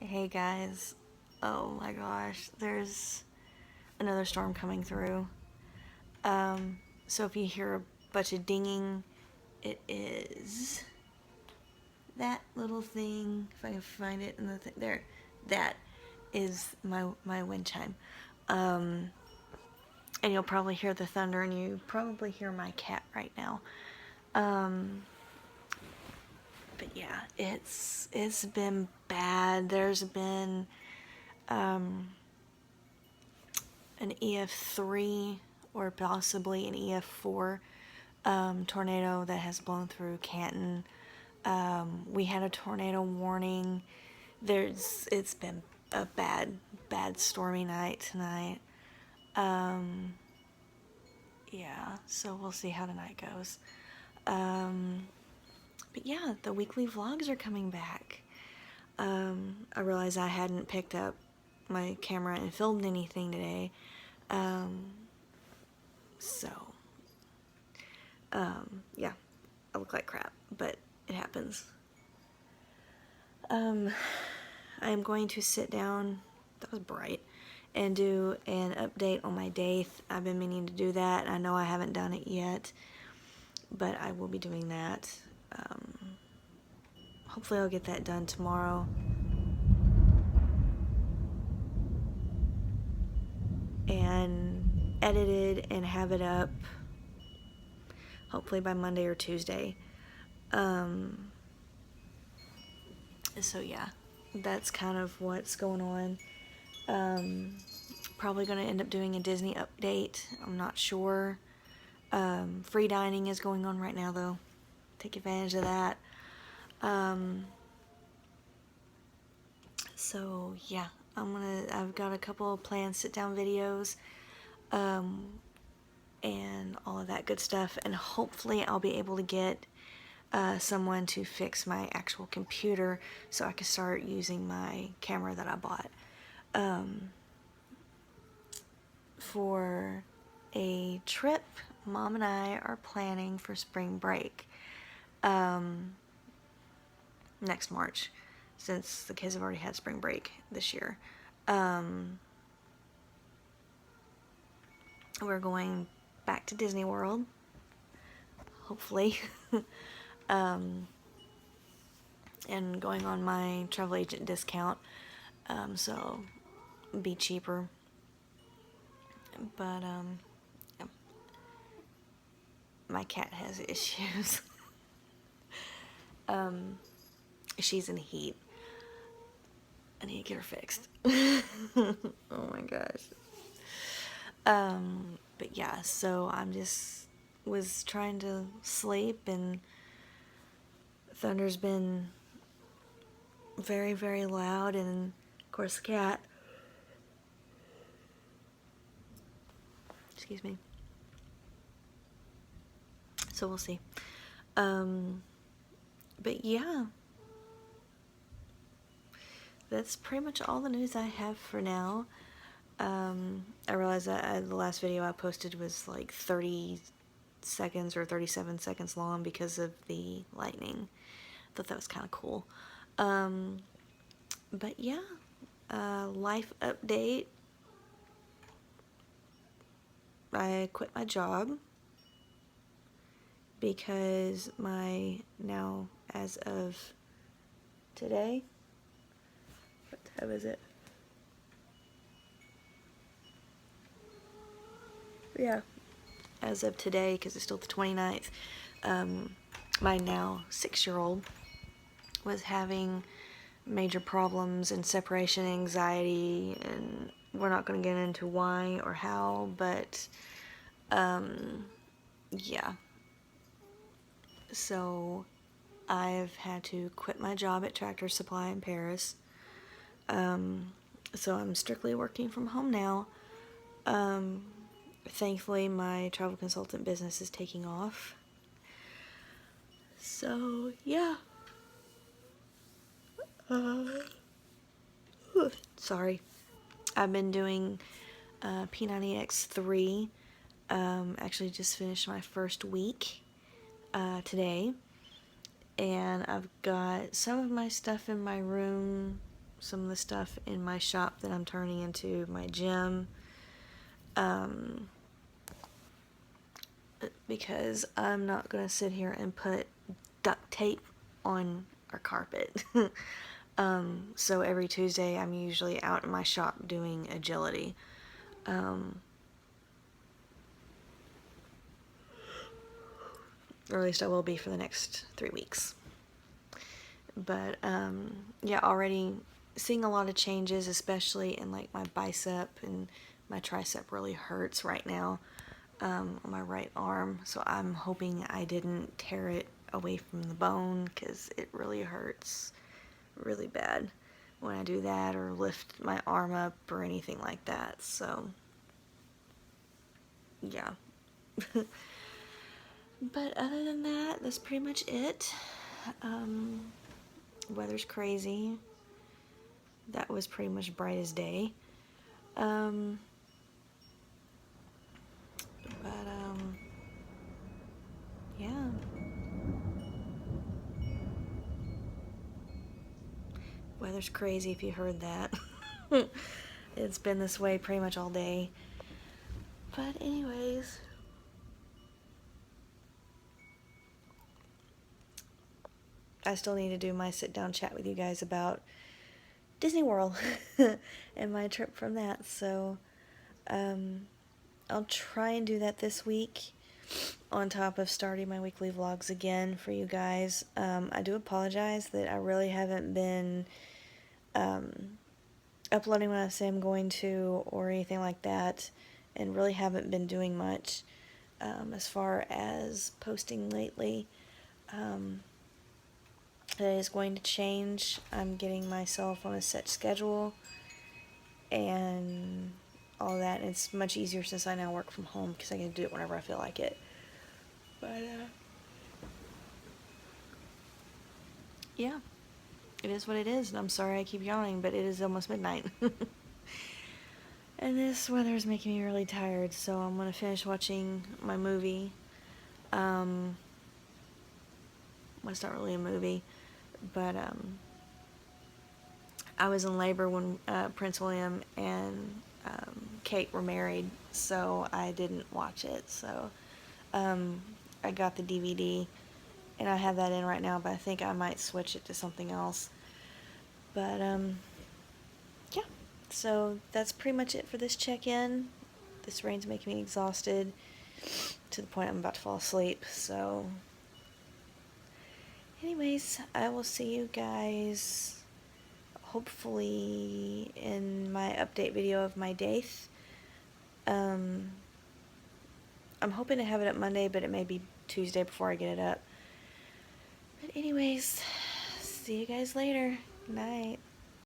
Hey guys, oh my gosh, there's another storm coming through. So if you hear a bunch of dinging, it is that little thing. If I can find it in the thing there, that is my wind chime. And you'll probably hear the thunder, and you probably hear my cat right now. But yeah, it's been bad. There's been an EF3 or possibly an EF4 tornado that has blown through Canton. We had a tornado warning. It's been a bad stormy night tonight. Yeah, so we'll see how tonight goes. But yeah, the weekly vlogs are coming back. I realized I hadn't picked up my camera and filmed anything today. So, yeah, I look like crap, but it happens. I am going to sit down, that was bright, and do an update on my day. I've been meaning to do that. I know I haven't done it yet, but I will be doing that. Hopefully I'll get that done tomorrow. And edited and have it up hopefully by Monday or Tuesday. So yeah, that's kind of what's going on. Probably going to end up doing a Disney update. I'm not sure. Free dining is going on right now though. Take advantage of that. So yeah, I've got a couple of planned sit-down videos, and all of that good stuff, and hopefully I'll be able to get someone to fix my actual computer so I can start using my camera that I bought for a trip Mom and I are planning for spring break next March, since the kids have already had spring break this year. We're going back to Disney World, hopefully. And going on my travel agent discount, so be cheaper. But yeah. My cat has issues. She's in heat. I need to get her fixed. Oh my gosh. But yeah, so I'm just was trying to sleep, and thunder's been very, very loud, and of course the cat, excuse me, so we'll see. But yeah, that's pretty much all the news I have for now. I realized that the last video I posted was like 30 seconds or 37 seconds long because of the lightning. I thought that was kind of cool. But yeah, life update. I quit my job because now as of today, what time is it? Yeah, as of today, because it's still the 29th, my now 6-year-old was having major problems and separation anxiety, and we're not going to get into why or how, but yeah. So I've had to quit my job at Tractor Supply in Paris. So I'm strictly working from home now. Thankfully, my travel consultant business is taking off. So, yeah. Sorry. I've been doing P90X3. Actually just finished my first week today. And I've got some of my stuff in my room some of the stuff in my shop that I'm turning into my gym. Because I'm not going to sit here and put duct tape on our carpet. So every Tuesday I'm usually out in my shop doing agility. Or at least I will be for the next 3 weeks. But yeah, already seeing a lot of changes, especially in like my bicep, and my tricep really hurts right now on my right arm. So I'm hoping I didn't tear it away from the bone, because it really hurts really bad when I do that or lift my arm up or anything like that. So yeah. But other than that, that's pretty much it. Weather's crazy. That was pretty much bright as day. But yeah. Weather's crazy if you heard that. It's been this way pretty much all day. But anyways, I still need to do my sit down chat with you guys about Disney World and my trip from that. So I'll try and do that this week, on top of starting my weekly vlogs again for you guys. I do apologize that I really haven't been uploading when I say I'm going to or anything like that, and really haven't been doing much as far as posting lately. That is going to change. I'm getting myself on a set schedule and all that. And it's much easier since I now work from home, because I can do it whenever I feel like it. But yeah, it is what it is, and I'm sorry I keep yawning, but it is almost midnight. And this weather is making me really tired, so I'm going to finish watching my movie. Well, it's not really a movie, but I was in labor when Prince William and Kate were married, so I didn't watch it. So I got the DVD, and I have that in right now, but I think I might switch it to something else. But yeah, so that's pretty much it for this check-in. This rain's making me exhausted to the point I'm about to fall asleep. So anyways, I will see you guys hopefully in my update video of my dates. I'm hoping to have it up Monday, but it may be Tuesday before I get it up. But anyways, see you guys later. Night.